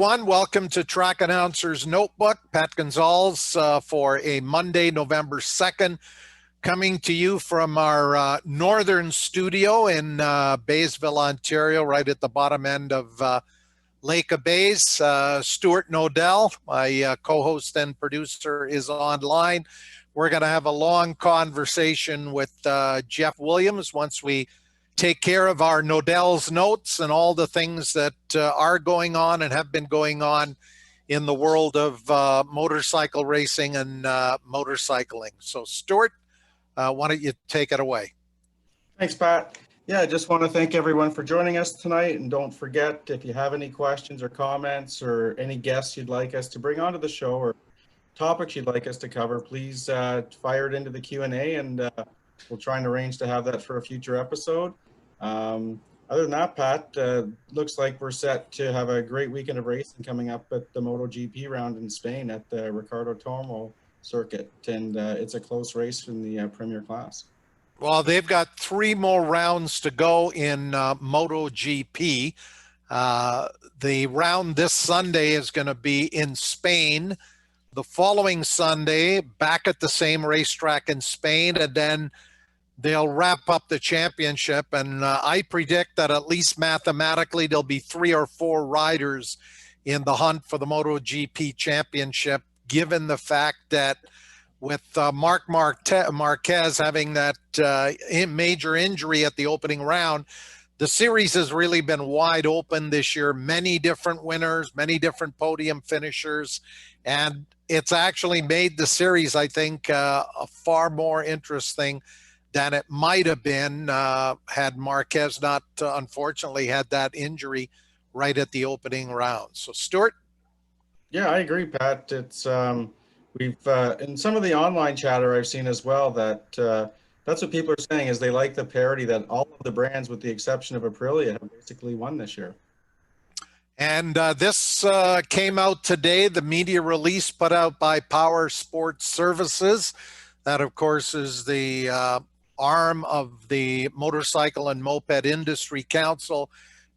Welcome to Track Announcer's Notebook. Pat Gonzalez for a Monday, November 2nd, coming to you from our northern studio in Baysville, Ontario, right at the bottom end of Lake of Bays. Stuart Nodell, my co-host and producer, is online. We're going to have a long conversation with Jeff Williams once we take care of our Nodell's notes and all the things that are going on and have been going on in the world of motorcycle racing and motorcycling. So Stuart, why don't you take it away? Thanks, Pat. Yeah, I just want to thank everyone for joining us tonight. And don't forget, if you have any questions or comments or any guests you'd like us to bring onto the show or topics you'd like us to cover, please fire it into the Q&A and we'll try and arrange to have that for a future episode. Other than that, Pat, looks like we're set to have a great weekend of racing coming up at the MotoGP round in Spain at the Ricardo Tormo circuit. And it's a close race in the Premier class. Well, they've got 3 more rounds to go in MotoGP. The round this Sunday is going to be in Spain. The following Sunday, back at the same racetrack in Spain, and then they'll wrap up the championship. And I predict that at least mathematically, there'll be 3 or 4 riders in the hunt for the MotoGP championship, given the fact that with Marc Marquez having that major injury at the opening round, the series has really been wide open this year. Many different winners, many different podium finishers, and it's actually made the series, I think, a far more interesting than it might have been had Marquez not, unfortunately, had that injury right at the opening round. So, Stuart? Yeah, I agree, Pat. It's we've in some of the online chatter I've seen as well that that's what people are saying is they like the parity that all of the brands, with the exception of Aprilia, have basically won this year. And this came out today, the media release put out by Power Sports Services. That, of course, is the arm of the Motorcycle and Moped Industry Council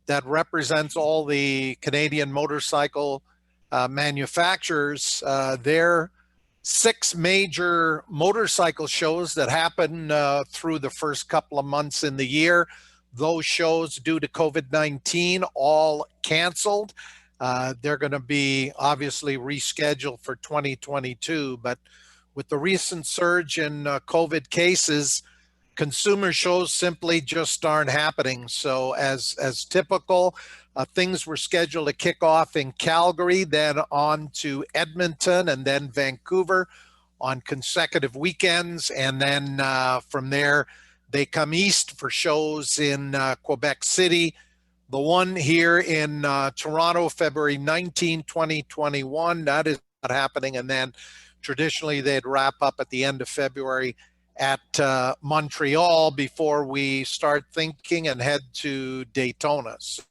that represents all the Canadian motorcycle manufacturers. Their 6 major motorcycle shows that happen through the first couple of months in the year. Those shows, due to COVID-19, all canceled. They're going to be obviously rescheduled for 2022, but with the recent surge in COVID cases, consumer shows simply just aren't happening. So as typical, things were scheduled to kick off in Calgary, then on to Edmonton, and then Vancouver on consecutive weekends. And then from there, they come east for shows in Quebec City. The one here in Toronto, February 19, 2021, that is not happening. And then traditionally they'd wrap up at the end of February at Montreal before we start thinking and head to Daytona. So,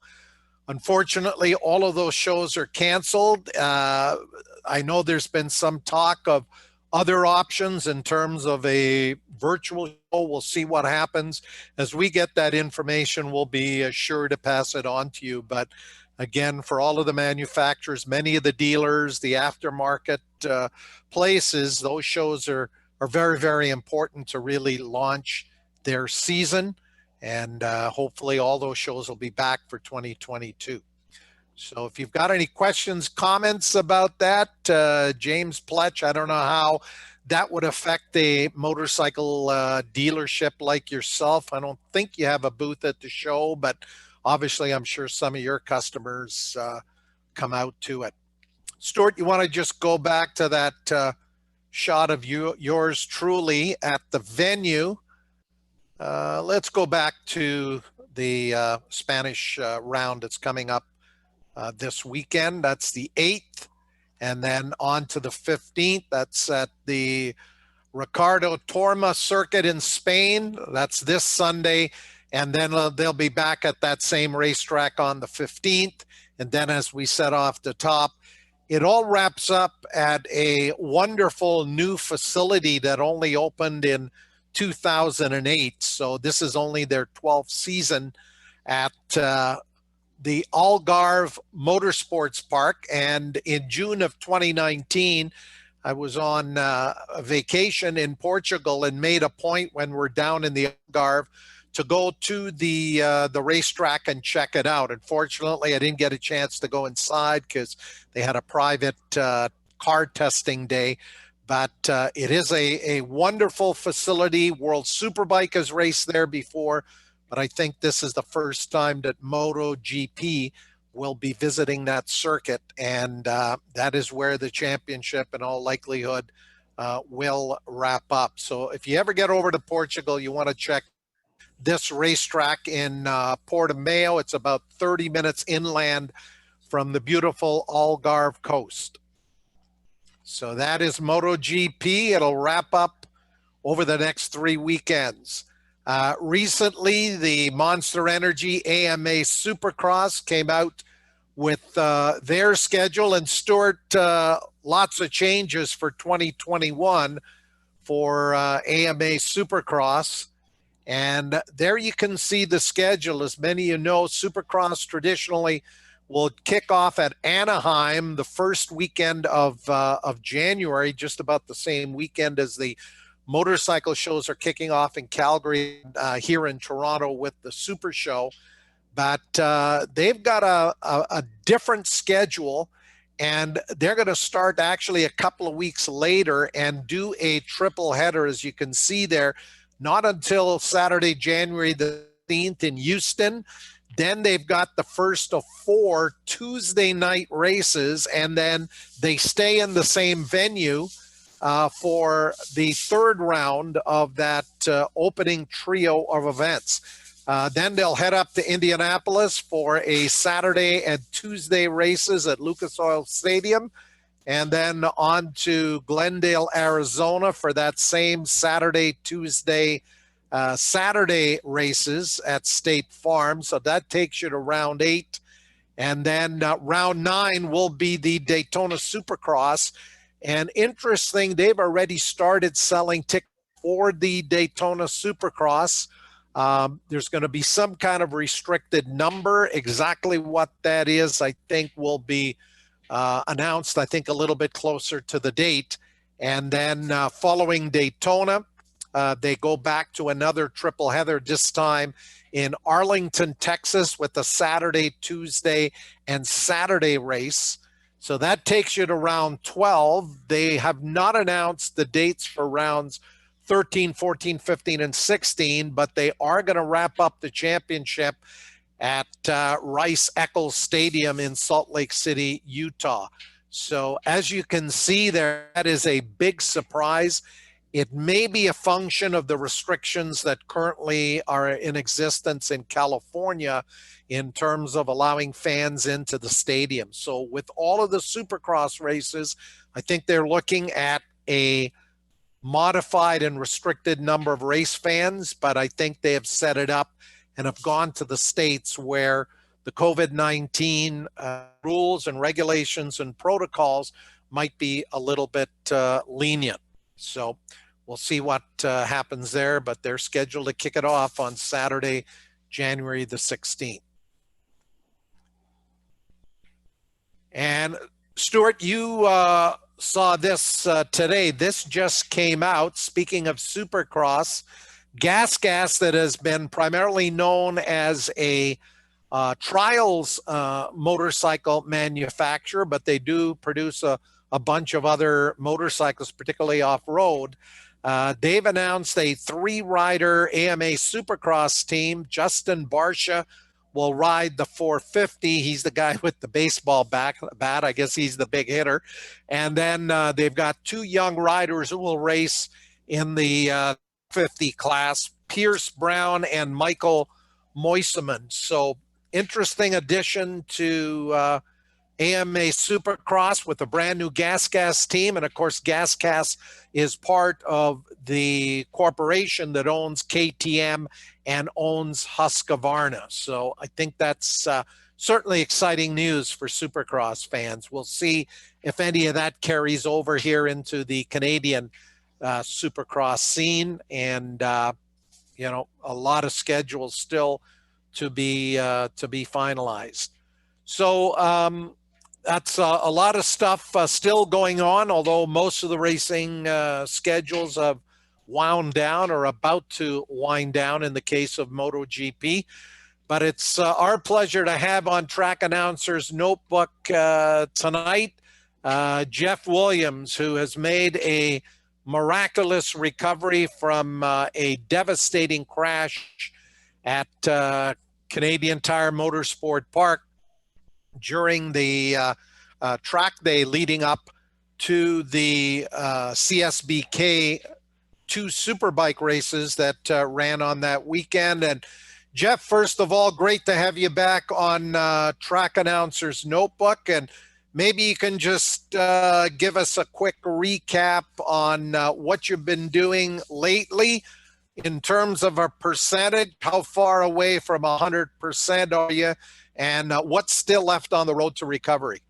unfortunately, all of those shows are canceled. I know there's been some talk of other options in terms of a virtual show. We'll see what happens. As we get that information, we'll be sure to pass it on to you. But again, for all of the manufacturers, many of the dealers, the aftermarket places, those shows are very, very important to really launch their season. And hopefully all those shows will be back for 2022. So if you've got any questions, comments about that, James Pletch, I don't know how that would affect a motorcycle dealership like yourself. I don't think you have a booth at the show, but obviously I'm sure some of your customers come out to it. Stuart, you want to just go back to that shot of yours truly at the venue. Let's go back to the Spanish round that's coming up this weekend. That's the 8th, and then on to the 15th. That's at the Ricardo Tormo circuit in Spain. That's this Sunday, and then they'll be back at that same racetrack on the 15th. And then, as we said off the top, it all wraps up at a wonderful new facility that only opened in 2008. So this is only their 12th season at the Algarve Motorsports Park. And in June of 2019, I was on a vacation in Portugal and made a point when we're down in the Algarve to go to the racetrack and check it out. Unfortunately, I didn't get a chance to go inside because they had a private car testing day. But it is a wonderful facility. World Superbike has raced there before, but I think this is the first time that MotoGP will be visiting that circuit, and that is where the championship in all likelihood will wrap up. So if you ever get over to Portugal, you want to check this racetrack in Portimao. It's about 30 minutes inland from the beautiful Algarve coast. So that is MotoGP. It'll wrap up over the next 3 weekends. Recently, the Monster Energy AMA Supercross came out with their schedule, and Stuart, lots of changes for 2021 for AMA Supercross. And there you can see the schedule. As many of you know, Supercross traditionally will kick off at Anaheim the first weekend of January, just about the same weekend as the motorcycle shows are kicking off in Calgary, here in Toronto with the Super Show. But they've got a different schedule, and they're going to start actually a couple of weeks later and do a triple header, as you can see there, not until Saturday, January the 15th in Houston. Then they've got the first of 4 Tuesday night races, and then they stay in the same venue for the third round of that opening trio of events. Then they'll head up to Indianapolis for a Saturday and Tuesday races at Lucas Oil Stadium, and then on to Glendale, Arizona for that same Saturday, Tuesday, Saturday races at State Farm. So that takes you to round 8. And then round 9 will be the Daytona Supercross. And interesting, they've already started selling tickets for the Daytona Supercross. There's going to be some kind of restricted number. Exactly what that is, I think, will be announced, I think, a little bit closer to the date. And then following Daytona, they go back to another triple header, this time in Arlington, Texas, with the Saturday, Tuesday, and Saturday race. So that takes you to round 12. They have not announced the dates for rounds 13, 14, 15, and 16, but they are going to wrap up the championship at Rice-Eccles Stadium in Salt Lake City, Utah. So as you can see there, that is a big surprise. It may be a function of the restrictions that currently are in existence in California in terms of allowing fans into the stadium. So with all of the Supercross races, I think they're looking at a modified and restricted number of race fans, but I think they have set it up and have gone to the states where the COVID-19 rules and regulations and protocols might be a little bit lenient. So we'll see what happens there, but they're scheduled to kick it off on Saturday, January the 16th. And Stuart, you saw this today. This just came out. Speaking of Supercross, Gas that has been primarily known as a trials motorcycle manufacturer, but they do produce a bunch of other motorcycles, particularly off-road. They've announced a 3-rider AMA Supercross team. Justin Barcia will ride the 450. He's the guy with the baseball bat. I guess he's the big hitter. And then they've got 2 young riders who will race in the 50 class, Pierce Brown and Michael Moiseman. So interesting addition to AMA Supercross with a brand new Gas team. And of course, Gas is part of the corporation that owns KTM and owns Husqvarna. So I think that's certainly exciting news for Supercross fans. We'll see if any of that carries over here into the Canadian Supercross scene. And, you know, a lot of schedules still to be finalized. So that's a lot of stuff still going on, although most of the racing schedules have wound down or about to wind down in the case of MotoGP. But it's our pleasure to have on Track Announcer's Notebook tonight Jeff Williams, who has made a miraculous recovery from a devastating crash at Canadian Tire Motorsport Park during the track day leading up to the CSBK 2 Superbike races that ran on that weekend. And Jeff, first of all, great to have you back on Track Announcer's Notebook. And maybe you can just give us a quick recap on what you've been doing lately in terms of a percentage. How far away from 100% are you? And what's still left on the road to recovery?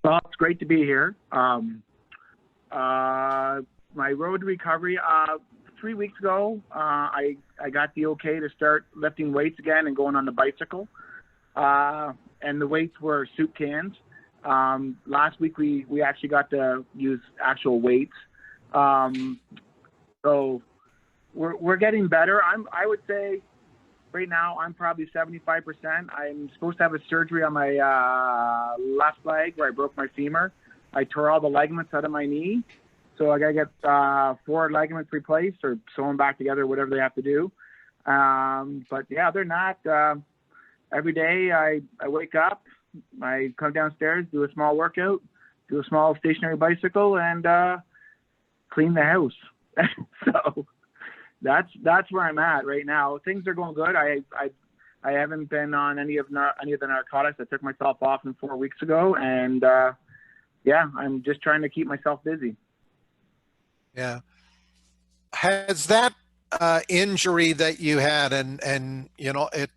Well, it's great to be here. My road to recovery, 3 weeks ago, I got the okay to start lifting weights again and going on the bicycle. And the weights were soup cans. Last week, we actually got to use actual weights. So we're getting better. I would say right now I'm probably 75%. I'm supposed to have a surgery on my left leg where I broke my femur. I tore all the ligaments out of my knee. So I got to get 4 ligaments replaced or sew them back together, whatever they have to do. But yeah, they're not. Every day I wake up, I come downstairs, do a small workout, do a small stationary bicycle, and clean the house. So that's where I'm at right now. Things are going good. I haven't been on any of the narcotics. I took myself off 4 weeks ago, and yeah, I'm just trying to keep myself busy. Yeah. Has that injury that you had, and you know, it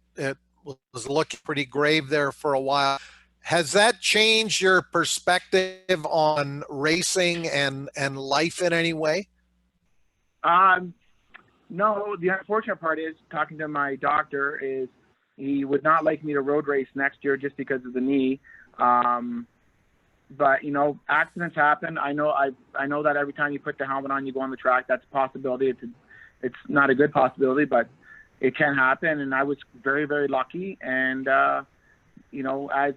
was looking pretty grave there for a while, has that changed your perspective on racing and life in any way? No, the unfortunate part is, talking to my doctor, is he would not like me to road race next year just because of the knee. But you know, accidents happen. I know that every time you put the helmet on, you go on the track. That's a possibility. It's not a good possibility, but it can happen. And I was very, very lucky. And you know, as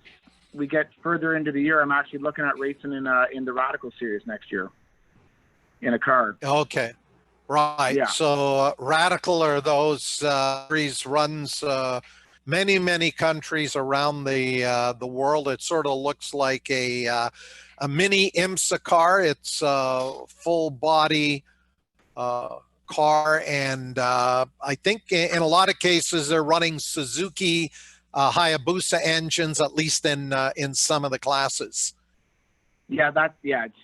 we get further into the year, I'm actually looking at racing in the Radical Series next year in a car. Okay, right. Yeah. So Radical are those series runs many countries around the world. It sort of looks like a mini IMSA car. It's a full body car, and I think in a lot of cases they're running Suzuki Hayabusa engines, at least in some of the classes. Yeah,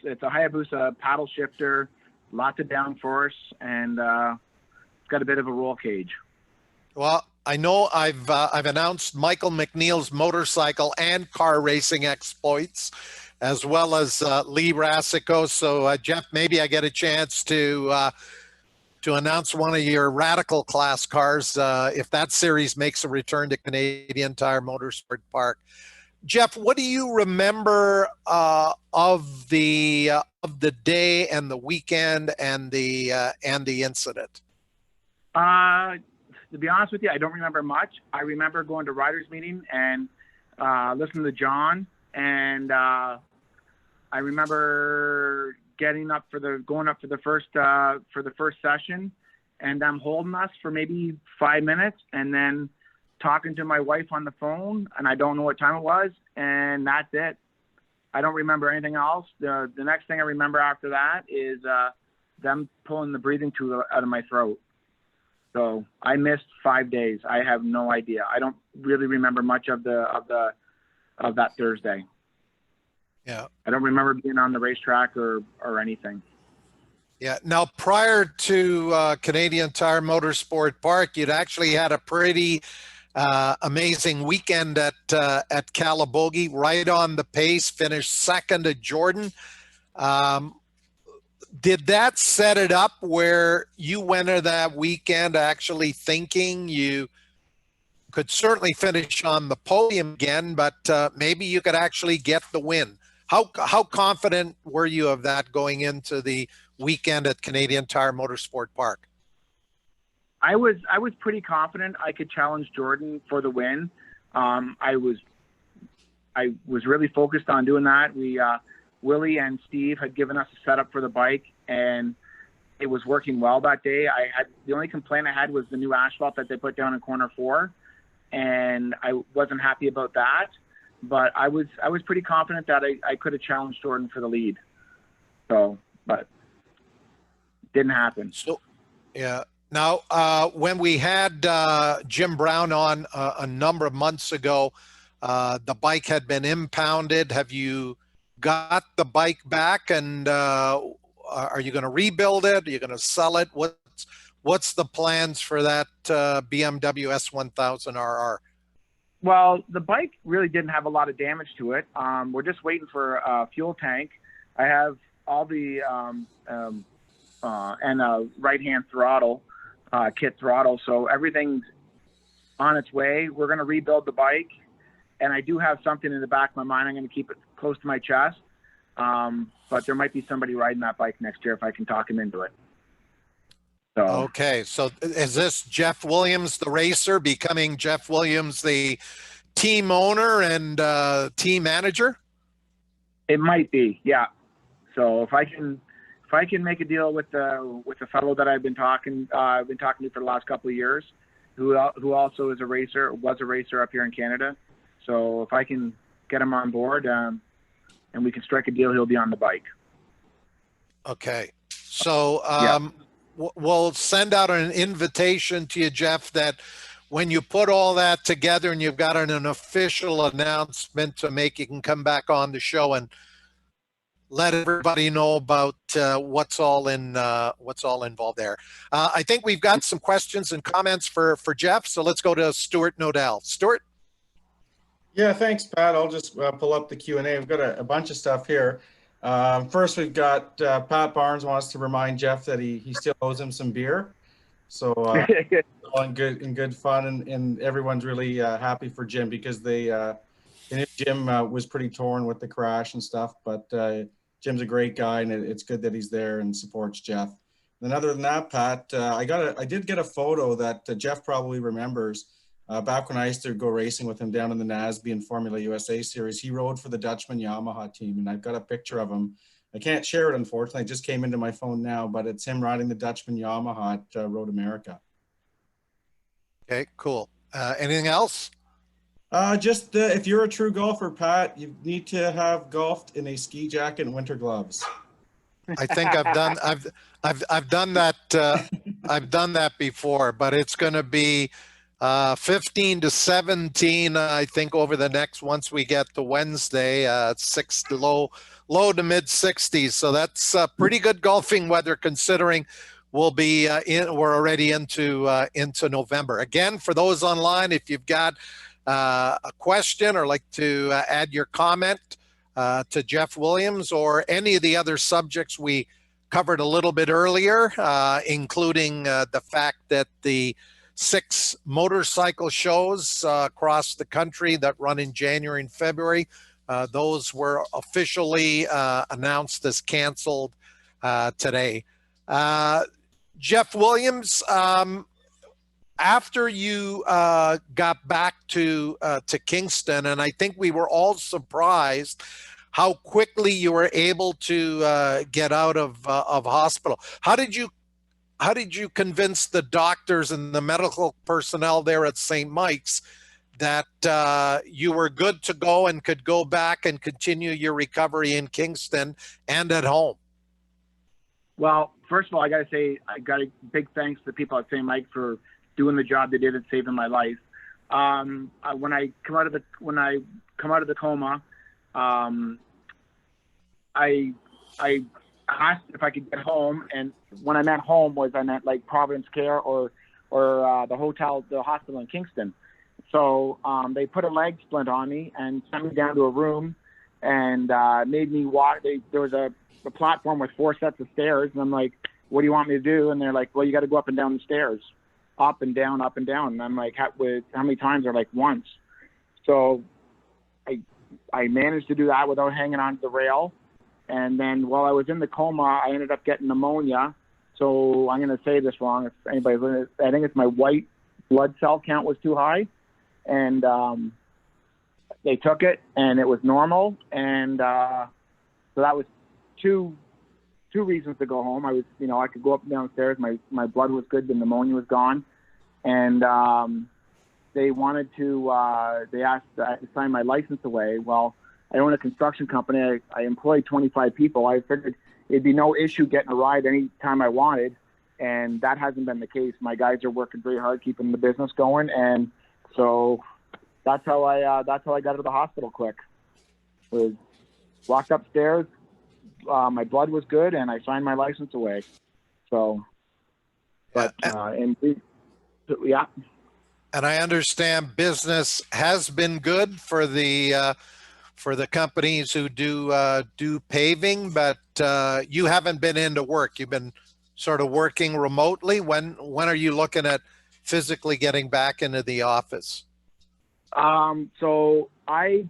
it's a Hayabusa paddle shifter, lots of downforce, and it's got a bit of a roll cage. Well, I know I've announced Michael McNeil's motorcycle and car racing exploits, as well as Lee Rassico. So Jeff, maybe I get a chance to announce one of your Radical class cars if that series makes a return to Canadian Tire Motorsport Park. Jeff, what do you remember of the day and the weekend and the incident? To be honest with you, I don't remember much. I remember going to riders meeting and listening to John, and I remember going up for the first session, and them holding us for maybe 5 minutes, and then talking to my wife on the phone, and I don't know what time it was, and that's it. I don't remember anything else. The next thing I remember after that is them pulling the breathing tube out of my throat. So I missed 5 days. I have no idea. I don't really remember much of that Thursday. Yeah. I don't remember being on the racetrack or anything. Yeah. Now, prior to Canadian Tire Motorsport Park, you'd actually had a pretty amazing weekend at Calabogie, right on the pace, finished second to Jordan. Did that set it up where you went into that weekend actually thinking you could certainly finish on the podium again, but maybe you could actually get the win. How confident were you of that going into the weekend at Canadian Tire Motorsport Park? I was pretty confident I could challenge Jordan for the win. I was really focused on doing that. Willie and Steve had given us a setup for the bike, and it was working well that day. The only complaint I had was the new asphalt that they put down in corner 4, and I wasn't happy about that. But I was pretty confident that I could have challenged Jordan for the lead. So, but didn't happen. So, yeah. Now, when we had Jim Brown on a number of months ago, the bike had been impounded. Have you got the bike back, and are you going to rebuild it? Are you going to sell it? What's the plans for that BMW S1000RR? Well, the bike really didn't have a lot of damage to it. We're just waiting for a fuel tank. I have all the and a right-hand throttle, kit throttle, so everything's on its way. We're going to rebuild the bike, and I do have something in the back of my mind. I'm going to keep it close to my chest, but there might be somebody riding that bike next year if I can talk him into it. So. Okay, so is this Jeff Williams, the racer, becoming Jeff Williams, the team owner and team manager? It might be, yeah. So if I can make a deal with the fellow that I've been talking to for the last couple of years, who also is was a racer up here in Canada. So if I can get him on board and we can strike a deal, he'll be on the bike. Okay, so we'll send out an invitation to you, Jeff, that when you put all that together and you've got an official announcement to make, you can come back on the show and let everybody know about what's all involved there. I think we've got some questions and comments for Jeff, so let's go to Stuart Nodell. Stuart? Yeah, thanks, Pat. I'll just pull up the Q&A. We've got a bunch of stuff here. First, we've got Pat Barnes wants to remind Jeff that he still owes him some beer. So all in good fun, and everyone's really happy for Jim because Jim was pretty torn with the crash and stuff, but Jim's a great guy, and it's good that he's there and supports Jeff. And other than that, Pat, I did get a photo that Jeff probably remembers. Back when I used to go racing with him down in the NASB and Formula USA series, he rode for the Dutchman Yamaha team, and I've got a picture of him. I can't share it, unfortunately. It just came into my phone now, but it's him riding the Dutchman Yamaha at Road America. Okay, cool. Anything else? Just if you're a true golfer, Pat, you need to have golfed in a ski jacket and winter gloves. I think I've done that. I've done that before, but it's going to be 15 to 17, I think, over the next, once we get to Wednesday, low to mid 60s. So that's pretty good golfing weather considering we're already into November. Again, for those online, if you've got a question or like to add your comment to Jeff Williams or any of the other subjects we covered a little bit earlier, including the fact that the 6 motorcycle shows across the country that run in January and February, those were officially announced as canceled today. Jeff Williams, after you got back to Kingston, and I think we were all surprised how quickly you were able to get out of hospital. How did you convince the doctors and the medical personnel there at St. Mike's that you were good to go and could go back and continue your recovery in Kingston and at home? Well, first of all, I got to say, I got a big thanks to the people at St. Mike for doing the job they did at saving my life. When I come out of the coma, I asked if I could get home, and when I meant home I meant like Providence Care or the hospital in Kingston. So they put a leg splint on me and sent me down to a room and made me walk. There was a platform with 4 sets of stairs, and I'm like, what do you want me to do? And they're like, well, you got to go up and down the stairs. up and down, up and down. And I'm like, how many times? They're like, once. So I managed to do that without hanging onto the rail. And then while I was in the coma, I ended up getting pneumonia. So I'm going to say this wrong. If anybody's listening, I think it's my white blood cell count was too high. And they took it, and it was normal. And so that was two reasons to go home. I was, I could go up and downstairs. My blood was good. The pneumonia was gone. And they wanted to, they asked I to sign my license away. Well, I own a construction company. I employ 25 people. I figured it'd be no issue getting a ride any time I wanted. And that hasn't been the case. My guys are working very hard, keeping the business going. And so that's how I got to the hospital quick. Was walked upstairs. My blood was good, and I signed my license away. So, but yeah. And I understand business has been good for the companies who do paving, but you haven't been into work. You've been sort of working remotely. When are you looking at physically getting back into the office? So I've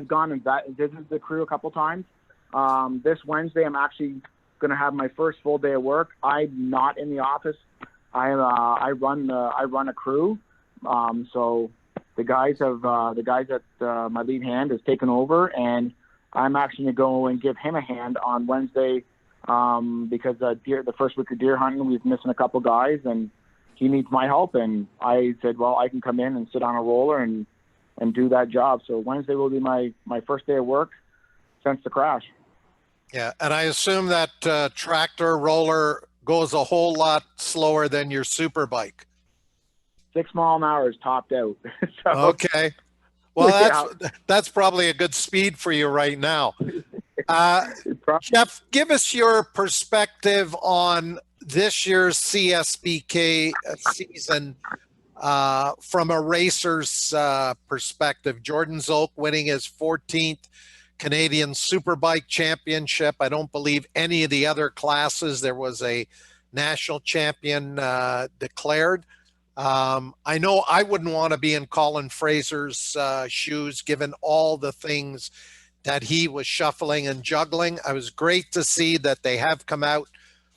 gone and visited the crew a couple times. This Wednesday, I'm actually going to have my first full day of work. I'm not in the office. I run a crew. So the guys at my lead hand has taken over, and I'm actually going to go and give him a hand on Wednesday because the first week of deer hunting, we've missing a couple guys, and he needs my help. And I said, well, I can come in and sit on a roller and do that job. So Wednesday will be my first day of work since the crash. Yeah, and I assume that tractor roller goes a whole lot slower than your super bike. 6 miles an hour is topped out. So, okay. Well, that's probably a good speed for you right now. Jeff, give us your perspective on this year's CSBK season from a racer's perspective. Jordan Zolk winning his 14th Canadian Superbike Championship. I don't believe any of the other classes there was a national champion declared. I know I wouldn't want to be in Colin Fraser's shoes, given all the things that he was shuffling and juggling. It was great to see that they have come out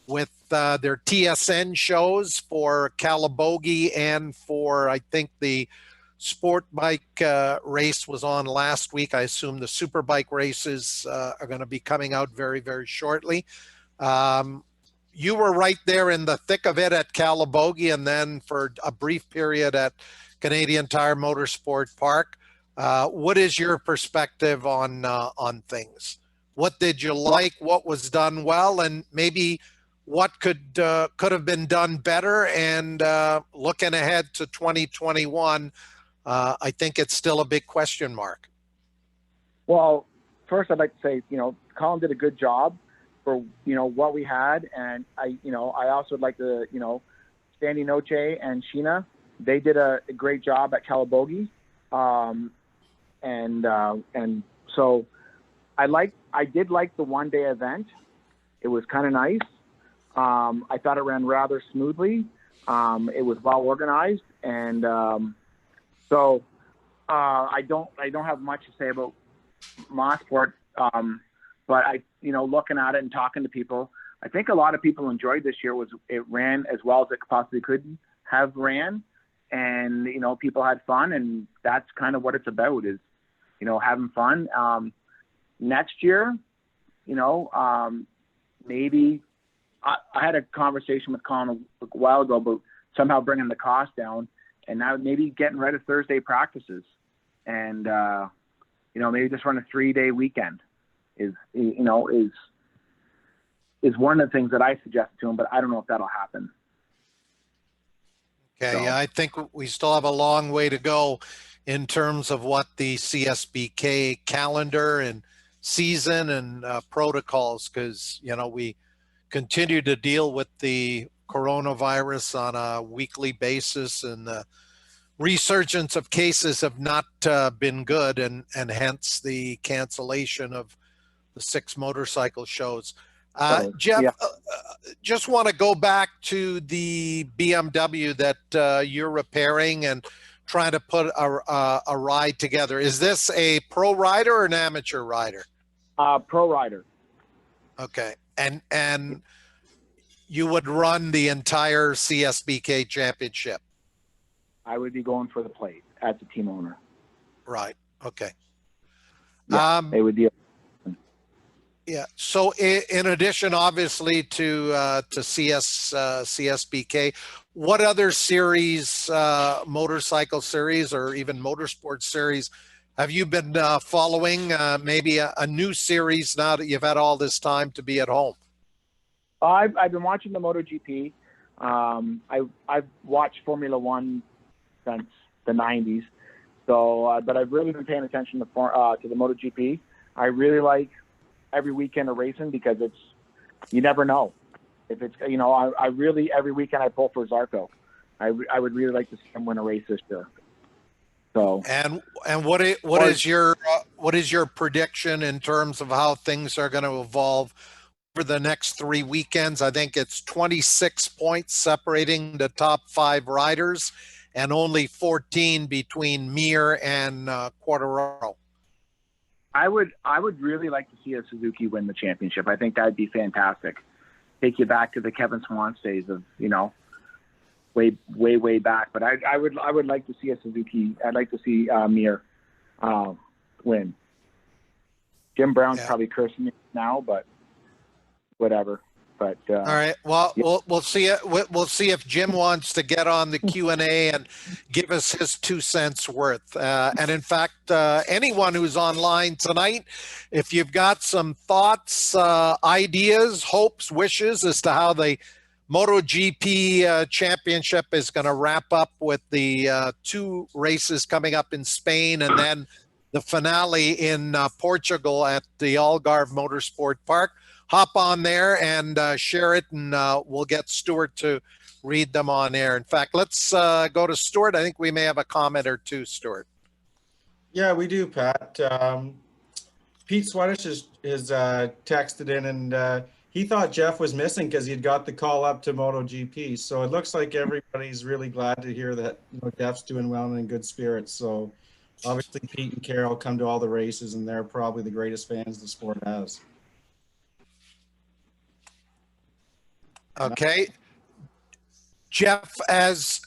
with their TSN shows for Calabogie and for, I think, the sport bike race was on last week. I assume the Superbike races are going to be coming out very, very shortly. You were right there in the thick of it at Calabogie, and then for a brief period at Canadian Tire Motorsport Park. What is your perspective on things? What did you like? What was done well? And maybe what could have been done better? And looking ahead to 2021, I think it's still a big question mark. Well, first I'd like to say, Colin did a good job for, what we had. And I also would like to, Sandy Noche and Sheena, they did a great job at Calabogie. And so I did like the 1-day event. It was kind of nice. I thought it ran rather smoothly. It was well organized. And, so I don't have much to say about Mosport. But looking at it and talking to people, I think a lot of people enjoyed this year. It ran as well as it possibly could have ran, and people had fun, and that's kind of what it's about, is having fun. Next year, maybe I had a conversation with Colin a while ago about somehow bringing the cost down, and now maybe getting rid of Thursday practices, and maybe just run a 3-day weekend. Is one of the things that I suggested to him, but I don't know if that'll happen. Okay, So. yeah, I think we still have a long way to go in terms of what the CSBK calendar and season and protocols, because we continue to deal with the coronavirus on a weekly basis, and the resurgence of cases have not been good, and hence the cancellation of the 6 motorcycle shows. Jeff, yeah. just want to go back to the BMW that you're repairing and trying to put a ride together. Is this a pro rider or an amateur rider? Pro rider. Okay, and you would run the entire CSBK championship? I would be going for the plate as a team owner. Right. Okay. Yeah, it would be. Yeah. So in addition, obviously, to CSBK, what other series, motorcycle series or even motorsport series have you been following? Maybe a new series now that you've had all this time to be at home? I've been watching the MotoGP. I've watched Formula One since the 90s. So, but I've really been paying attention to the MotoGP. I really like every weekend of racing because you never know. If it's, I really, every weekend I pull for Zarco. I would really like to see him win a race this year. So, and what is your prediction in terms of how things are going to evolve over the next 3 weekends? I think it's 26 points separating the top 5 riders and only 14 between Mir and Quartararo. I would really like to see a Suzuki win the championship. I think that'd be fantastic. Take you back to the Kevin Swan days of, way back. But I would like to see a Suzuki. I'd like to see Mir win. Jim Brown's probably cursing me now, but whatever. But all right. Well, yeah. we'll see. We'll see if Jim wants to get on the Q&A and give us his 2 cents worth. And in fact, anyone who's online tonight, if you've got some thoughts, ideas, hopes, wishes as to how the MotoGP championship is going to wrap up with the 2 races coming up in Spain and then the finale in Portugal at the Algarve Motorsport Park, hop on there and share it, and we'll get Stuart to read them on air. In fact, let's go to Stuart. I think we may have a comment or two, Stuart. Yeah, we do, Pat. Pete Swedish has texted in, and he thought Jeff was missing because he'd got the call up to MotoGP. So it looks like everybody's really glad to hear that Jeff's doing well and in good spirits. So obviously Pete and Carol come to all the races, and they're probably the greatest fans the sport has. Okay. Jeff, as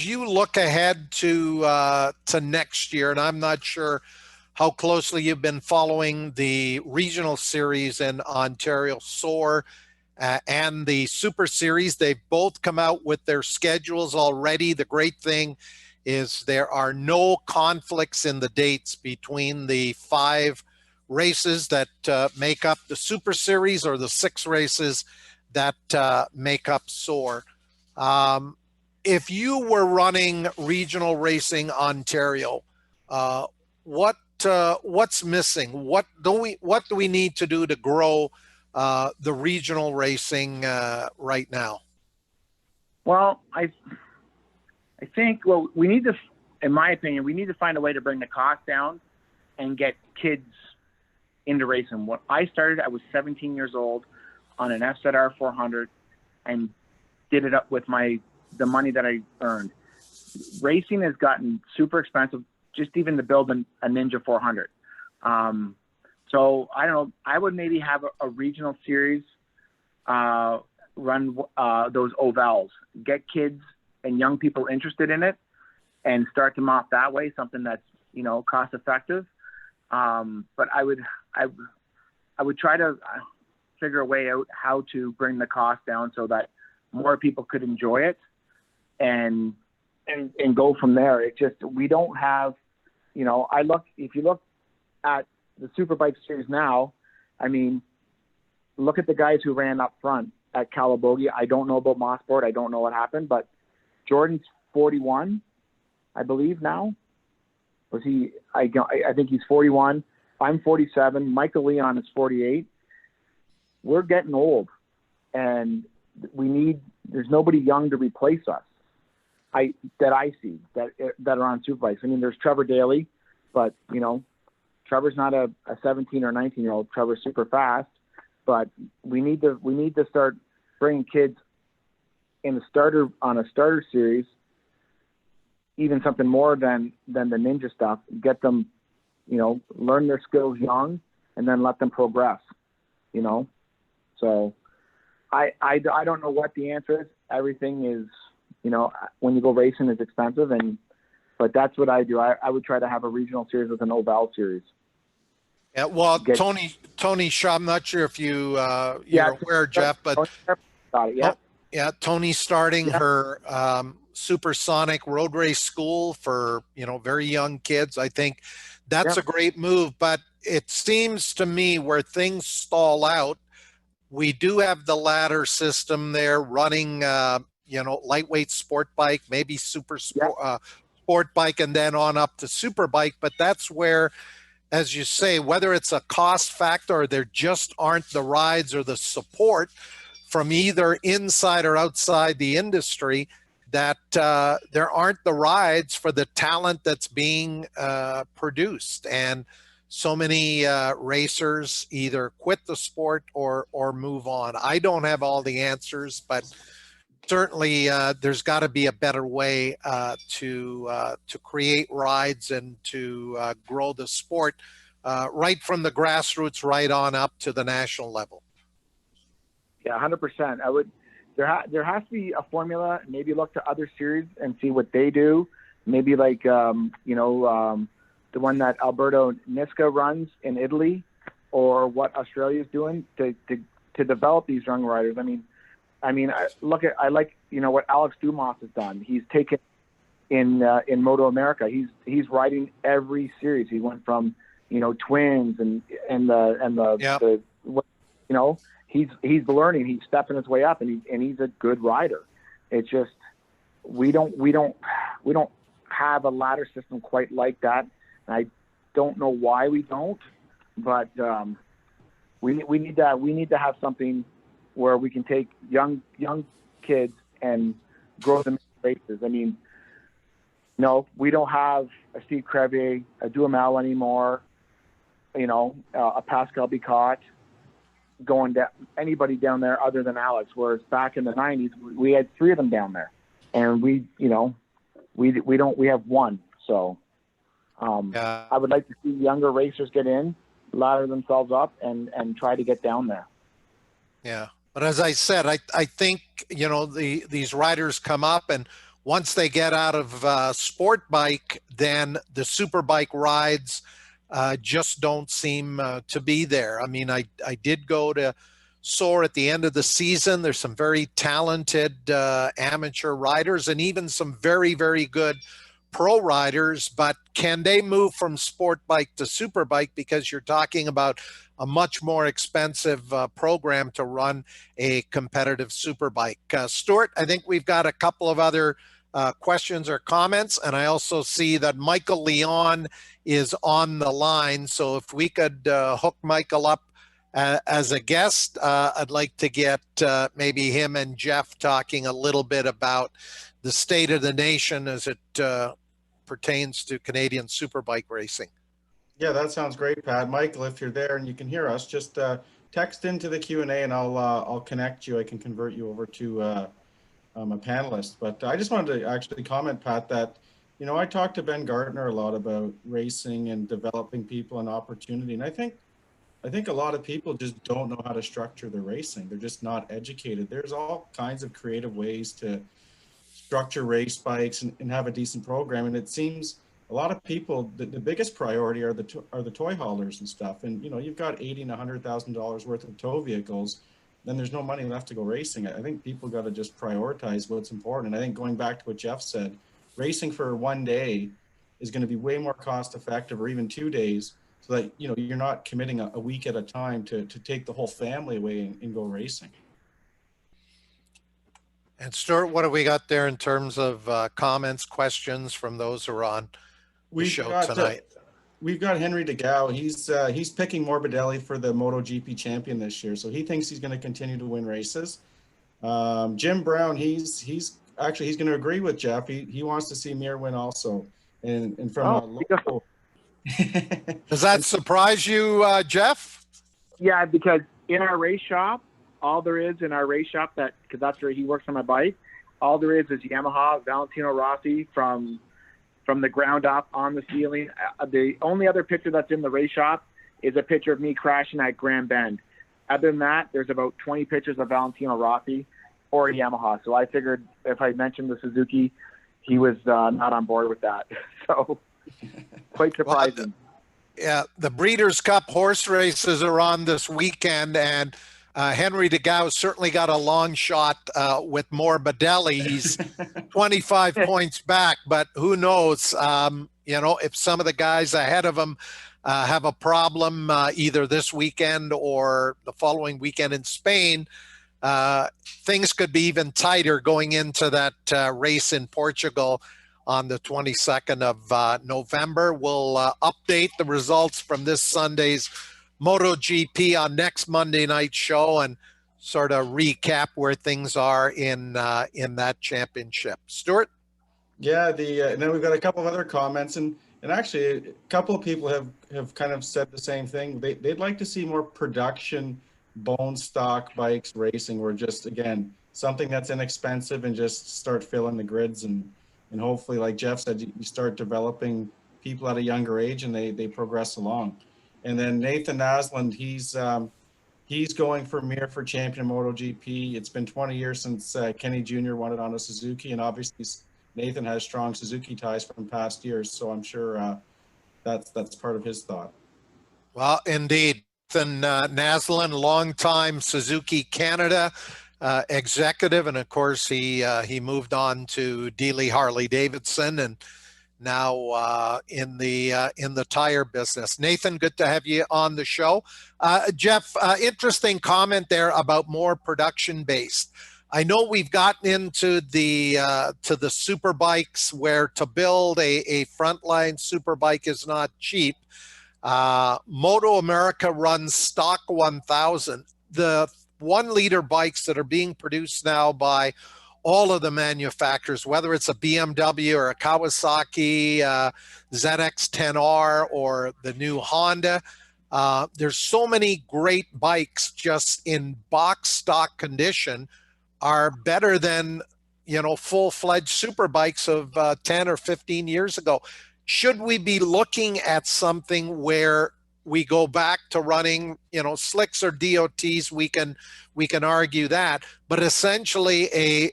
you look ahead to next year, and I'm not sure how closely you've been following the regional series in Ontario, SOAR, and the Super Series. They've both come out with their schedules already. The great thing is there are no conflicts in the dates between the 5 races that make up the Super Series or the 6 races that make up SOAR. If you were running Regional Racing Ontario, what's missing? What do we need to do to grow the regional racing right now? Well, I think we need to, in my opinion, we need to find a way to bring the cost down and get kids into racing. When I started, I was 17 years old on an FZR 400 and did it up with the money that I earned. Racing has gotten super expensive, just even to build a Ninja 400. So I don't know, I would maybe have a regional series run those ovals, get kids and young people interested in it and start them off that way, something that's, cost effective. But I would try to figure a way out how to bring the cost down so that more people could enjoy it and go from there. It just, we don't have, if you look at the Superbike series now, I mean, look at the guys who ran up front at Calabogie. I don't know about Mosport. I don't know what happened, but Jordan's 41, I believe now. Was he? I think he's 41. I'm 47. Michael Leon is 48. We're getting old, and there's nobody young to replace us. That I see that are on Superbikes. I mean, there's Trevor Daly, but Trevor's not a 17 or 19-year-old. Trevor's super fast. but we need to start bringing kids in on a starter series, even something more than the ninja stuff. Get them, learn their skills young, and then let them progress. So I don't know what the answer is. Everything is, when you go racing, is expensive, but that's what I do. I would try to have a regional series with an Oval series. Yeah, well, Tony Shaw, I'm not sure if you're aware, Jeff, but got it, yeah. Yeah, Tony's starting her supersonic road race school for, very young kids. I think that's a great move, but it seems to me where things stall out, we do have the ladder system there running, lightweight sport bike, maybe sport bike, and then on up to super bike. But that's where, as you say, whether it's a cost factor or there just aren't the rides or the support from either inside or outside the industry, that there aren't the rides for the talent that's being produced. And so many racers either quit the sport or move on. I don't have all the answers, but certainly there's got to be a better way to create rides and to grow the sport right from the grassroots right on up to the national level. Yeah, 100%. There has to be a formula. Maybe look to other series and see what they do. Maybe like the one that Alberto Nisca runs in Italy, or what Australia's doing to develop these young riders. I like what Alex Dumas has done. He's taken in Moto America. He's riding every series. He went from twins and he's learning. He's stepping his way up, and he's a good rider. It's just we don't have a ladder system quite like that. I don't know why we don't, but we need to have something where we can take young kids and grow them in races. I mean, no, we don't have a Steve Crevier, a Duhamel anymore. A Pascal Bicot going down, anybody down there other than Alex. Whereas back in the 90s, we had three of them down there, and we have one. So I would like to see younger racers get in, ladder themselves up, and try to get down there. Yeah, but as I said, I think these riders come up, and once they get out of sport bike, then the super bike rides just don't seem to be there. I mean, I did go to SOAR at the end of the season. There's some very talented amateur riders and even some very, very good pro riders, but can they move from sport bike to super bike? Because you're talking about a much more expensive program to run a competitive super bike. Stuart, I think we've got a couple of other questions or comments, and I also see that Michael Leon is on the line. So if we could hook Michael up as a guest, I'd like to get maybe him and Jeff talking a little bit about the state of the nation as it pertains to Canadian superbike racing. Yeah, that sounds great, Pat. Michael, if you're there and you can hear us, just text into the Q&A and I'll connect you. I can convert you over to a panelist. But I just wanted to actually comment, Pat, that I talked to Ben Gardner a lot about racing and developing people and opportunity, and I think a lot of people just don't know how to structure their racing. They're just not educated. There's all kinds of creative ways to structure race bikes and have a decent program, and it seems a lot of people, the biggest priority are the toy haulers and stuff. And you've got $80,000 and $100,000 worth of tow vehicles, then there's no money left to go racing. I think people got to just prioritize what's important. And I think going back to what Jeff said, racing for one day is going to be way more cost effective, or even 2 days, so that you're not committing a week at a time to take the whole family away and go racing. And Stuart, what have we got there in terms of comments, questions from those who are on the show tonight? We've got Henry DeGao. He's picking Morbidelli for the MotoGP champion this year, so he thinks he's going to continue to win races. Jim Brown, he's going to agree with Jeff. He wants to see Mir win also, and from a local. Does that surprise you, Jeff? Yeah, because in our race shop, all there is in our race shop, that because that's where he works on my bike, all there is Yamaha Valentino Rossi from the ground up on the ceiling. The only other picture that's in the race shop is a picture of me crashing at Grand Bend. Other than that, there's about 20 pictures of Valentino Rossi or Yamaha. So I figured if I mentioned the Suzuki, he was not on board with that. So quite surprising. Yeah, the Breeders' Cup horse races are on this weekend, and Henry DeGao certainly got a long shot with Morbidelli. He's 25 points back, but who knows? If some of the guys ahead of him have a problem either this weekend or the following weekend in Spain, things could be even tighter going into that race in Portugal on the 22nd of November. We'll update the results from this Sunday's MotoGP on next Monday night show and sort of recap where things are in that championship. Stuart? Yeah, and then we've got a couple of other comments, and actually a couple of people have kind of said the same thing. They'd like to see more production bone stock bikes racing, or just, again, something that's inexpensive and just start filling the grids, and hopefully, like Jeff said, you start developing people at a younger age and they progress along. And then Nathan Asland, he's going for Mir for champion MotoGP. It's been 20 years since Kenny Jr. won it on a Suzuki, and obviously Nathan has strong Suzuki ties from past years, so I'm sure that's part of his thought. Well, indeed. Nathan Naslund, longtime Suzuki Canada executive, and of course he moved on to Dealey Harley Davidson, and now in the tire business. Nathan, good to have you on the show. Jeff, interesting comment there about more production based. I know we've gotten into the super bikes, where to build a frontline super bike is not cheap. Moto America runs stock 1000. The 1 liter bikes that are being produced now by all of the manufacturers, whether it's a BMW or a Kawasaki ZX-10R or the new Honda, there's so many great bikes just in box stock condition are better than, full-fledged super bikes of 10 or 15 years ago. Should we be looking at something where we go back to running, slicks or DOTs? We can argue that, but essentially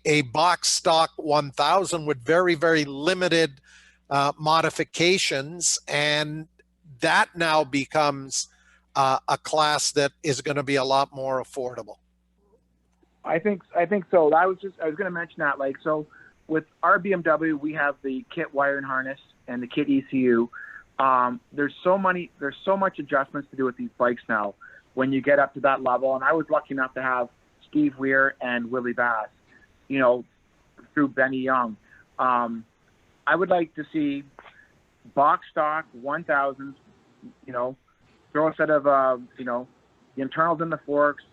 a box stock 1000 with very, very limited modifications, and that now becomes a class that is going to be a lot more affordable. I think so. I was going to mention that. So with our BMW, we have the kit wire and harness and the kit ECU. There's so much adjustments to do with these bikes now when you get up to that level. And I was lucky enough to have Steve Weir and Willie Bass, through Benny Young. I would like to see box stock 1000s, throw a set of, the internals in the forks,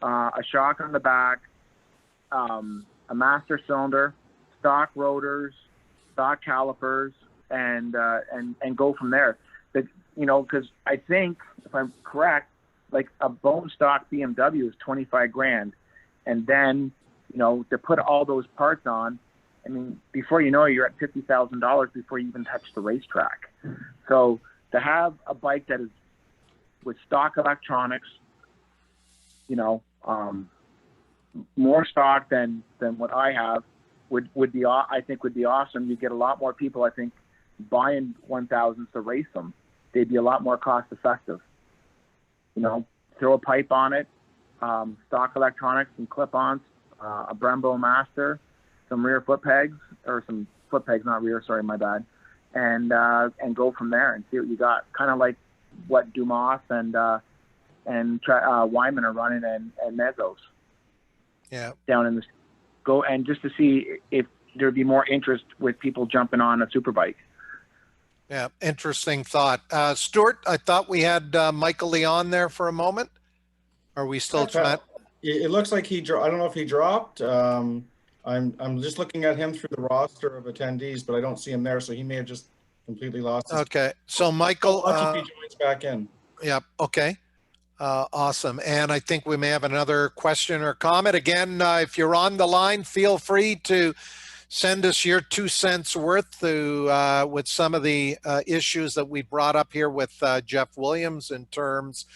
a shock on the back, a master cylinder, stock rotors, stock calipers, and go from there. But, because I think, if I'm correct, like a bone stock BMW is 25 grand. And then, to put all those parts on, I mean, before you know it, you're at $50,000 before you even touch the racetrack. So to have a bike that is with stock electronics, more stock than what I have would be awesome. You get a lot more people, I think, buying 1000s to race them. They'd be a lot more cost effective. Throw a pipe on it, stock electronics, some clip-ons, a Brembo Master, some rear foot pegs, or some foot pegs, not rear, sorry, my bad, and go from there and see what you got. Kind of like what Dumas and Wyman are running, and Mezzos. Yeah. Down in go, and just to see if there'd be more interest with people jumping on a superbike. Yeah, interesting thought. Stuart, I thought we had Michael Leon there for a moment. Are we still trying? It looks like I don't know if he dropped. I'm just looking at him through the roster of attendees, but I don't see him there, so he may have just completely lost his... Okay, so Michael... Watch if he joins back in. Yeah, okay. Awesome. And I think we may have another question or comment. Again, if you're on the line, feel free to send us your 2 cents worth with some of the issues that we brought up here with Jeff Williams in terms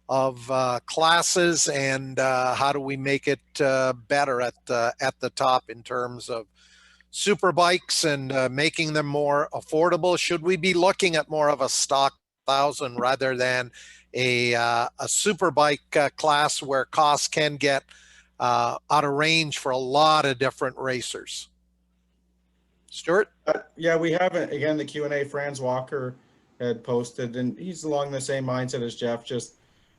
of classes and how do we make it better at the top in terms of super bikes and making them more affordable. Should we be looking at more of a stock 1,000 rather than a super bike class where costs can get out of range for a lot of different racers? Stuart? Yeah, we haven't. Again, the Q&A, Franz Walker had posted, and he's along the same mindset as Jeff. Just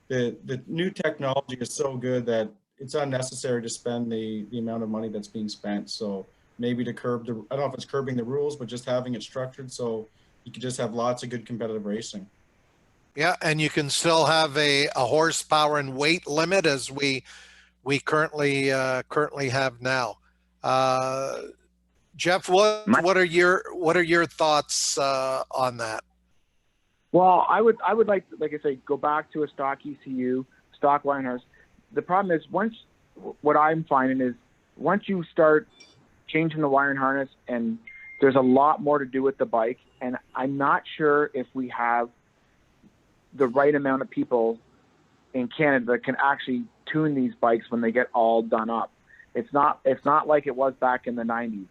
the new technology is so good that it's unnecessary to spend the amount of money that's being spent. So maybe to curb the, I don't know if it's curbing the rules, but just having it structured so you can just have lots of good competitive racing. Yeah, and you can still have a horsepower and weight limit as we currently have now. Jeff, what are your thoughts on that? Well, I would like I say, go back to a stock ECU, stock wire harness. The problem is what I'm finding is once you start changing the wiring harness, and there's a lot more to do with the bike, and I'm not sure if we have the right amount of people in Canada that can actually tune these bikes when they get all done up. It's not like it was back in the 90s.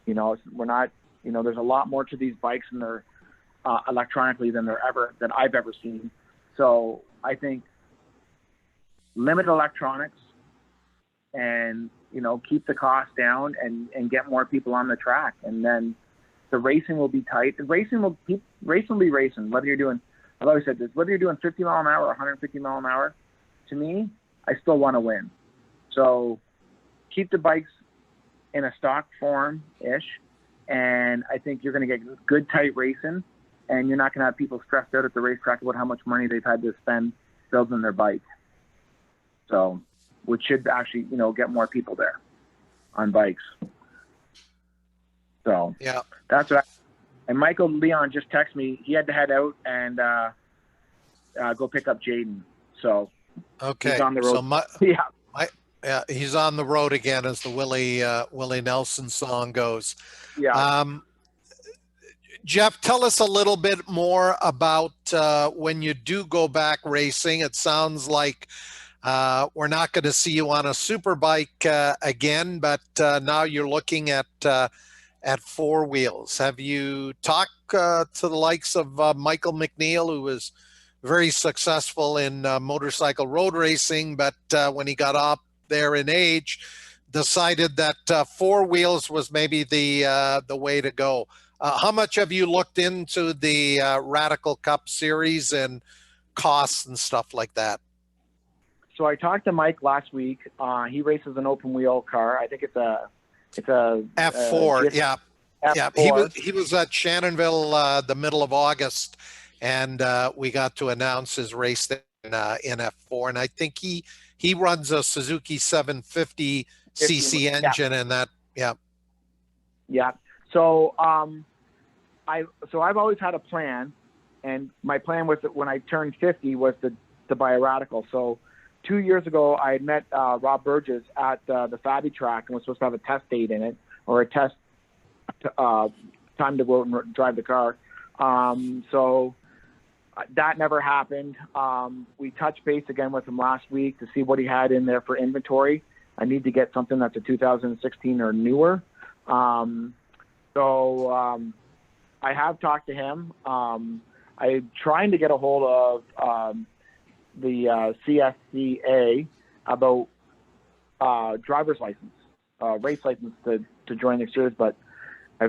We're not, there's a lot more to these bikes, and they're electronically than I've ever seen. So I think limit electronics and, keep the cost down and get more people on the track. And then the racing will be tight. Racing will be racing, whether you're doing, I've always said this, whether you're doing 50 mile an hour or 150 mile an hour, to me, I still want to win. So keep the bikes in a stock form-ish, and I think you're going to get good, tight racing, and you're not going to have people stressed out at the racetrack about how much money they've had to spend building their bike. So, which should actually, get more people there on bikes. So, yeah, that's what and Michael Leon just texted me. He had to head out and go pick up Jaden. So, okay. He's on the road. So yeah, he's on the road again, as the Willie Nelson song goes. Yeah. Jeff, tell us a little bit more about when you do go back racing. It sounds like we're not going to see you on a super bike again, but now you're looking at four wheels. Have you talked to the likes of Michael McNeil, who was very successful in motorcycle road racing, but when he got up there in age, decided that four wheels was maybe the way to go? How much have you looked into the Radical Cup series and costs and stuff like that? So I talked to Mike last week. He races an open wheel car. I think it's a F4. Yeah. F4. Yeah. He was at Shannonville the middle of August, and we got to announce his race in F4. And I think he runs a Suzuki 750 cc engine, and that. Yeah. Yeah. So I've always had a plan, and my plan was that when I turned 50 was to buy a Radical. So 2 years ago, I had met Rob Burgess at the Fabi track and was supposed to have a test date in it, or a test time to go out and drive the car. So that never happened. We touched base again with him last week to see what he had in there for inventory. I need to get something that's a 2016 or newer. So I have talked to him. I'm trying to get a hold of the CSCA about driver's license, race license to join the series, but I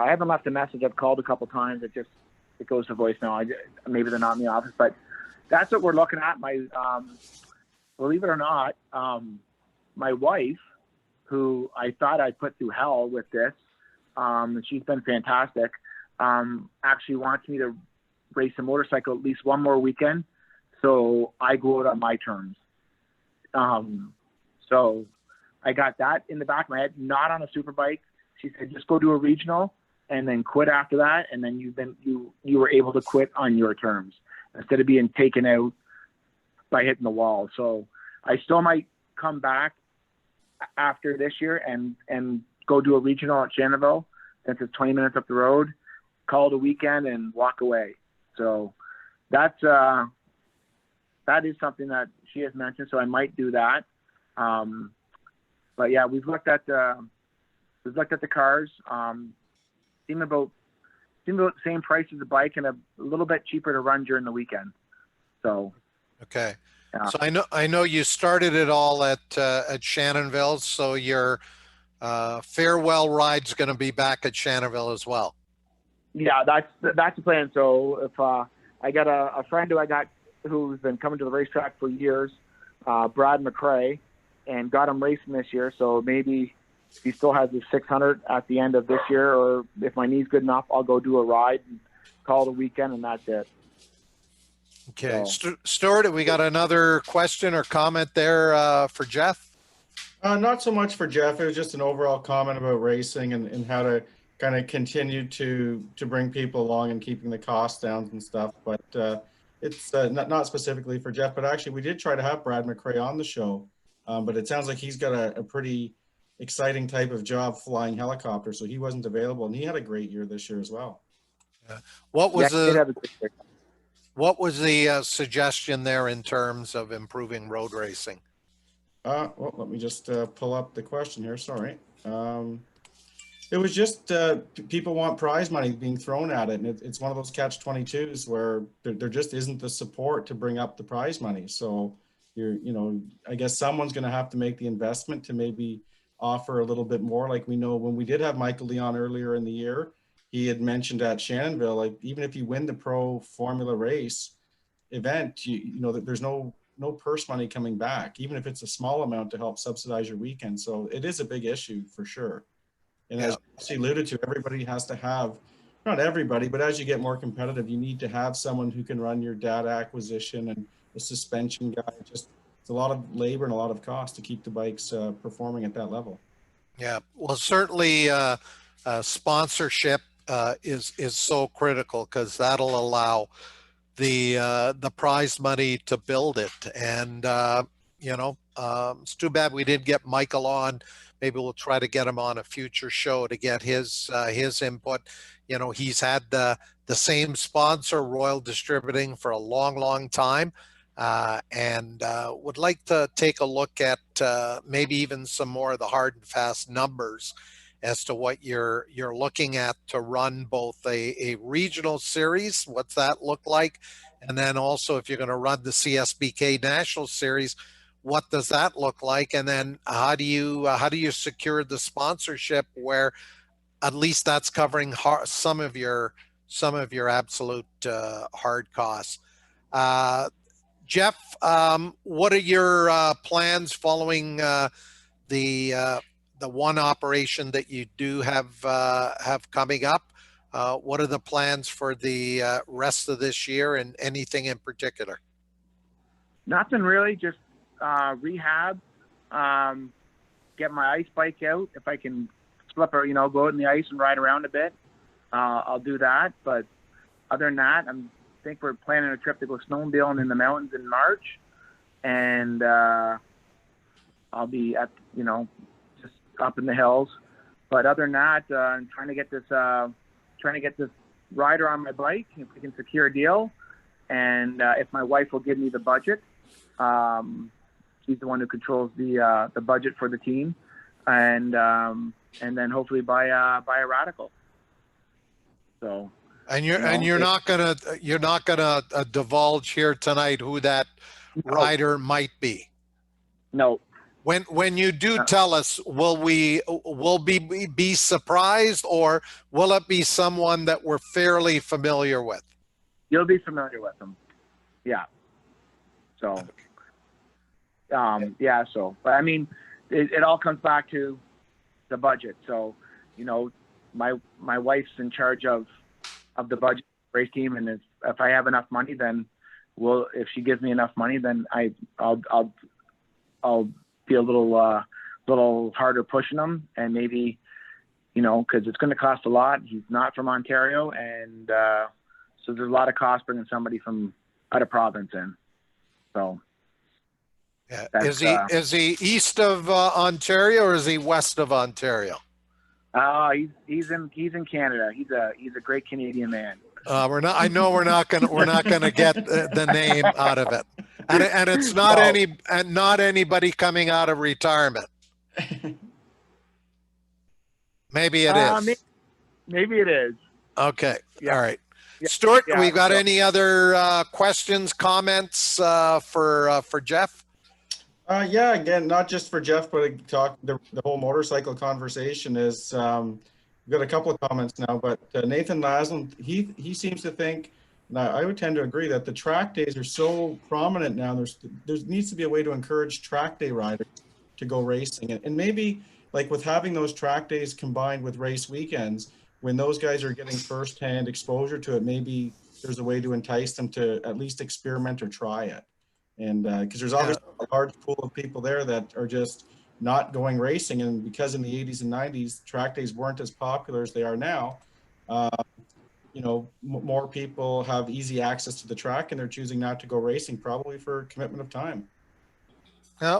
haven't left a message. I've called a couple times. It goes to voicemail. Maybe they're not in the office, but that's what we're looking at. Believe it or not, my wife, who I thought I'd put through hell with this, she's been fantastic, actually wants me to race a motorcycle at least one more weekend, so I go out on my terms. So I got that in the back of my head, not on a super bike. She said, just go do a regional and then quit after that, and then you were able to quit on your terms instead of being taken out by hitting the wall. So I still might come back after this year and go do a regional at Shannonville, since it's 20 minutes up the road, call it a weekend and walk away. So that is something that she has mentioned. So I might do that. But yeah, we've looked at the cars. Seem about the same price as the bike, and a little bit cheaper to run during the weekend. So okay. So I know you started it all at Shannonville. So your farewell ride's going to be back at Shannonville as well. Yeah, that's the plan. So if I got a friend who's been coming to the racetrack for years, Brad McRae, and got him racing this year. So maybe he still has his 600 at the end of this year, or if my knee's good enough, I'll go do a ride and call it a weekend, and that's it. Okay. So, Stuart, have we got another question or comment there for Jeff? Not so much for Jeff. It was just an overall comment about racing and how to kind of continue to bring people along and keeping the costs down and stuff. But it's not specifically for Jeff, but actually we did try to have Brad McRae on the show. But it sounds like he's got a pretty exciting type of job flying helicopters, so he wasn't available, and he had a great year this year as well. What was the suggestion there in terms of improving road racing? Well, let me just pull up the question here. Sorry. It was just people want prize money being thrown at it, and it's one of those catch-22s where there just isn't the support to bring up the prize money. So I guess someone's going to have to make the investment to maybe offer a little bit more. Like we know when we did have Michael Leon earlier in the year, he had mentioned at Shannonville, like even if you win the pro formula race event, you know that there's no purse money coming back, even if it's a small amount to help subsidize your weekend. So it is a big issue for sure. And as she alluded to, everybody has to have, not everybody, but as you get more competitive, you need to have someone who can run your data acquisition and the suspension guy. Just it's a lot of labor and a lot of cost to keep the bikes performing at that level. Yeah, well, certainly sponsorship is so critical, because that'll allow the prize money to build it. And it's too bad we didn't get Michael on. Maybe we'll try to get him on a future show to get his input. He's had the same sponsor, Royal Distributing, for a long time, and would like to take a look at maybe even some more of the hard and fast numbers as to what you're looking at to run both a regional series, what's that look like, and then also if you're going to run the CSBK National Series, what does that look like? And then how do you secure the sponsorship where at least that's covering some of your absolute hard costs? Jeff, what are your plans following the one operation that you do have coming up? What are the plans for the rest of this year, and anything in particular? Nothing really, just rehab, get my ice bike out. If I can slip or, go out in the ice and ride around a bit, I'll do that. But other than that, I think we're planning a trip to go snowmobiling in the mountains in March. And I'll be at, just up in the hills. But other than that, I'm trying to get this rider on my bike, if we can secure a deal. And if my wife will give me the budget, she's the one who controls the budget for the team, and then hopefully buy a Radical. So. And you're not gonna divulge here tonight who that rider might be. No. When you do tell us, will we be surprised, or will it be someone that we're fairly familiar with? You'll be familiar with them. Yeah. So. Yeah. So, but I mean, it all comes back to the budget. So, my wife's in charge of the budget race team, and if I have enough money, then if she gives me enough money, then I'll be a little harder pushing them, and maybe, because it's going to cost a lot. He's not from Ontario, and so there's a lot of cost bringing somebody from out of province in. So Yeah. That's, Is he east of Ontario or is he west of Ontario? he's in Canada. He's a great Canadian man. We're not. I know we're not gonna get the name out of it, and it's not No. not anybody coming out of retirement. Maybe it is. Maybe it is. Okay. Yeah. All right. Yeah. Stuart, Yeah, we got so- any other questions, comments for Jeff? Yeah, again, not just for Jeff, but the whole motorcycle conversation is, we've got a couple of comments now, but Nathan Laslin, he seems to think, and I would tend to agree, that the track days are so prominent now. There needs to be a way to encourage track day riders to go racing. And maybe like with having those track days combined with race weekends, when those guys are getting firsthand exposure to it, maybe there's a way to entice them to at least experiment or try it. And because there's obviously a large pool of people there that are just not going racing. And because in the 80s and 90s, track days weren't as popular as they are now, more people have easy access to the track and they're choosing not to go racing, probably for commitment of time.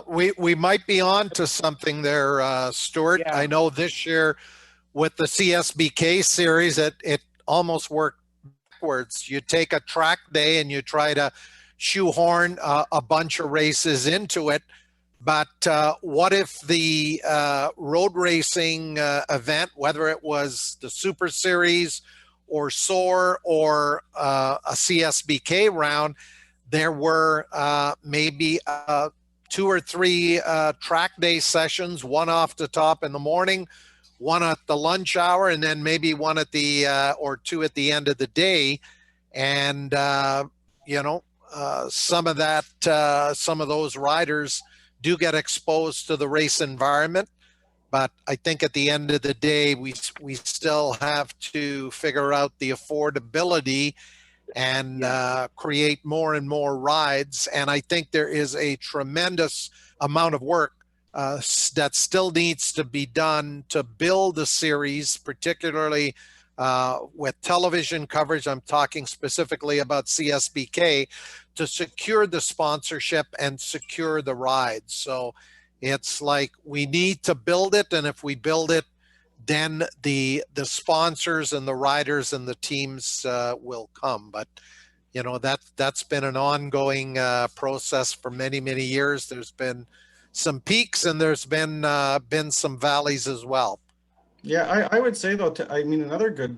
We might be on to something there, Stuart. Yeah. I know this year with the CSBK series, it almost worked backwards. You take a track day and you try to shoehorn a bunch of races into it. But what if the road racing event, whether it was the Super Series or SOAR or a CSBK round, there were maybe 2 or 3 track day sessions, one off the top in the morning, one at the lunch hour, and then maybe one at the or 2 at the end of the day. And, some of those riders do get exposed to the race environment. But I think at the end of the day, we still have to figure out the affordability and create more and more rides. And I think there is a tremendous amount of work that still needs to be done to build a series, particularly with television coverage. I'm talking specifically about CSBK, to secure the sponsorship and secure the rides. So it's like we need to build it, and if we build it, then the sponsors and the riders and the teams will come. But that's been an ongoing process for many years. There's been some peaks and there's been some valleys as well. Yeah, I would say though, another good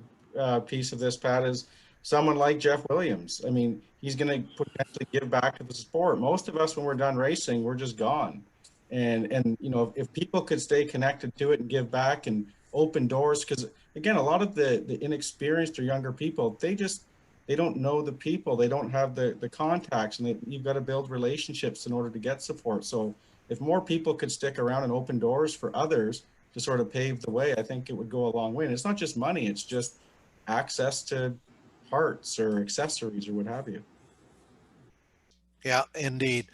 piece of this, Pat, is someone like Jeff Williams. I mean, he's going to potentially give back to the sport. Most of us, when we're done racing, we're just gone. And if people could stay connected to it and give back and open doors, because again, a lot of the inexperienced or younger people, they don't know the people, they don't have the contacts, and you've got to build relationships in order to get support. So if more people could stick around and open doors for others to sort of pave the way, I think it would go a long way. And it's not just money, it's just access to parts or accessories or what have you. Yeah, indeed.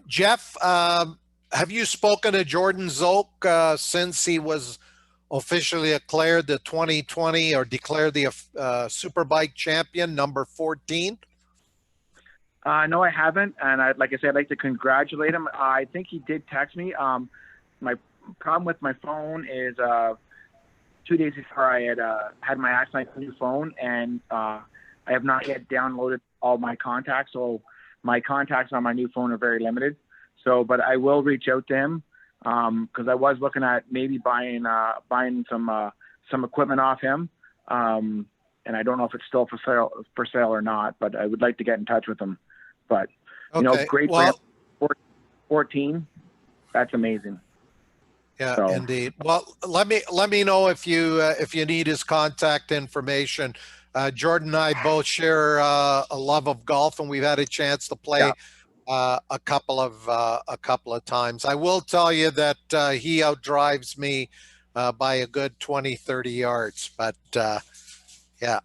Jeff, have you spoken to Jordan Zoke since he was officially declared the 2020 or declared the Superbike champion, number 14? No, I haven't. And I'd like to congratulate him. I think he did text me. My problem with my phone is 2 days before I had my accident, new phone, and I have not yet downloaded all my contacts. So my contacts on my new phone are very limited. So, but I will reach out to him because I was looking at maybe buying some equipment off him. And I don't know if it's still for sale or not, but I would like to get in touch with him. But great for him. 14. That's amazing. Yeah, so. Indeed. Well, let me know if you need his contact information. Jordan and I both share a love of golf, and we've had a chance to play a couple of times. I will tell you that he outdrives me by a good 20-30 yards. But yeah.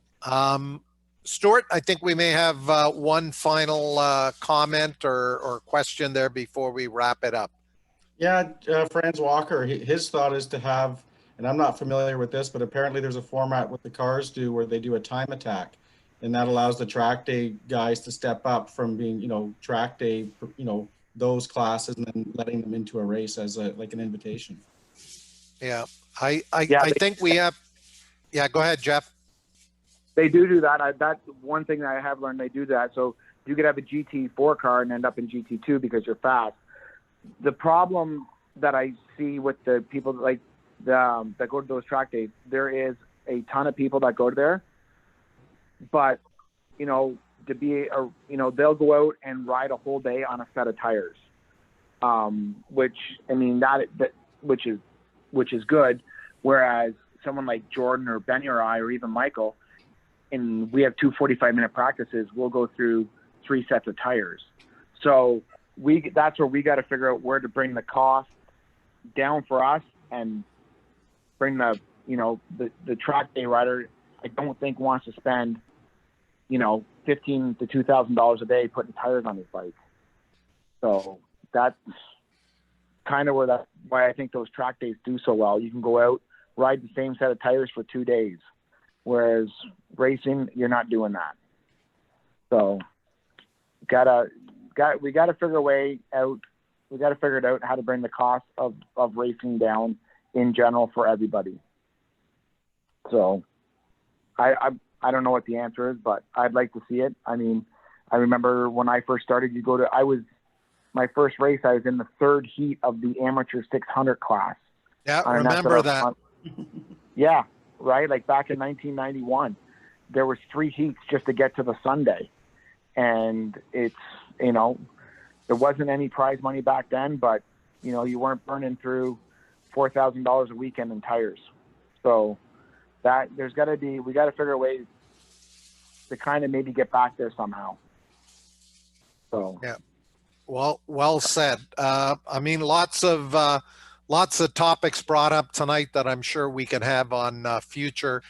Stuart, I think we may have one final comment or question there before we wrap it up. Yeah, Franz Walker, his thought is to have, and I'm not familiar with this, but apparently there's a format what the cars do where they do a time attack, and that allows the track day guys to step up from being, track day, those classes and then letting them into a race as like an invitation. Yeah, Yeah, I think we have. Yeah, go ahead, Jeff. They do that. That's one thing that I have learned. They do that. So you could have a GT4 car and end up in GT2 because you're fast. The problem that I see with the people like that go to those track days, there is a ton of people that go there, but to be they'll go out and ride a whole day on a set of tires, which I mean which is good. Whereas someone like Jordan or Benny or I or even Michael, and we have 2 45-minute practices, we'll go through 3 sets of tires. So that's where we got to figure out where to bring the cost down for us and bring the track day rider. I don't think wants to spend $1,500 to $2,000 a day putting tires on his bike. So that's kind of why I think those track days do so well. You can go out, ride the same set of tires for 2 days, whereas racing, you're not doing that. So we gotta figure a way out. We got to figure it out how to bring the cost of racing down in general for everybody. So I don't know what the answer is, but I'd like to see it. I mean, I remember when I first started, my first race, I was in the 3rd heat of the amateur 600 class. Yeah, remember that. Yeah, right? Like back in 1991, there was 3 heats just to get to the Sunday. And it's, there wasn't any prize money back then, but, you weren't burning through $4,000 a weekend in tires. So we got to figure a way to kind of maybe get back there somehow. So, yeah. Well said. I mean, lots of topics brought up tonight that I'm sure we can have on future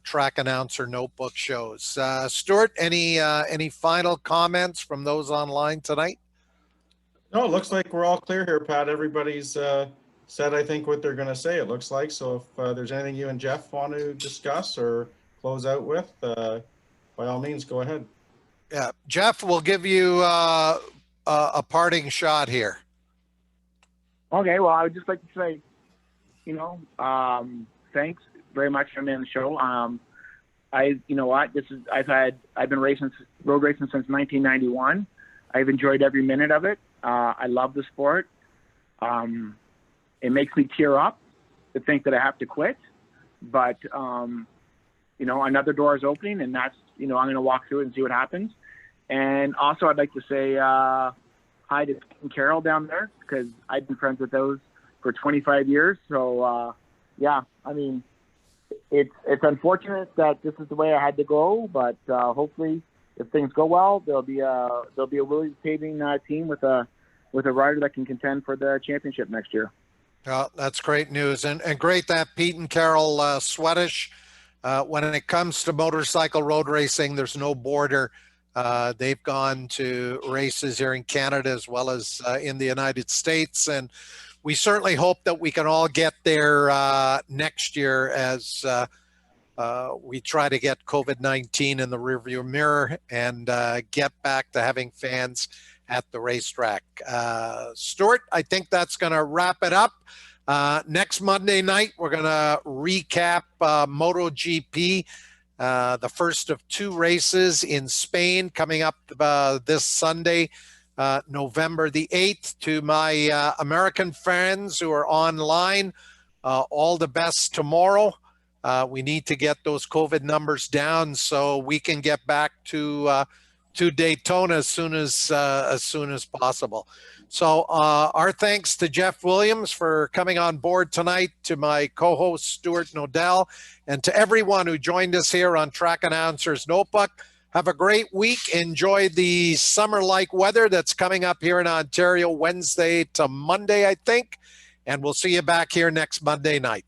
track announcer notebook shows. Stuart, any final comments from those online tonight? No, it looks like we're all clear here, Pat. Everybody's said, I think, what they're going to say, it looks like. So if there's anything you and Jeff want to discuss or close out with, by all means, go ahead. Yeah, Jeff, we'll give you a parting shot here. Okay, well, I would just like to say, thanks very much for being on the show. I've been road racing since 1991. I've enjoyed every minute of it. I love the sport. It makes me tear up to think that I have to quit, but another door is opening, and that's I'm going to walk through it and see what happens. And also, I'd like to say hi to Pete and Carol down there, because I've been friends with those for 25 years. So yeah, I mean, it's unfortunate that this is the way I had to go, but hopefully, if things go well, there'll be a Williams paving team with a rider that can contend for the championship next year. Well, that's great news, and great that Pete and Carol Swedish. When it comes to motorcycle road racing, there's no border. They've gone to races here in Canada as well as in the United States, and we certainly hope that we can all get there next year as we try to get COVID-19 in the rearview mirror and get back to having fans at the racetrack. Stuart, I think that's going to wrap it up. Next Monday night, we're going to recap MotoGP, the first of 2 races in Spain coming up this Sunday, November the 8th. To my American friends who are online, all the best tomorrow. We need to get those COVID numbers down so we can get back to Daytona as soon as possible. So our thanks to Jeff Williams for coming on board tonight, to my co-host Stuart Nodell, and to everyone who joined us here on Track Announcer's Notebook. Have a great week. Enjoy the summer-like weather that's coming up here in Ontario Wednesday to Monday, I think. And we'll see you back here next Monday night.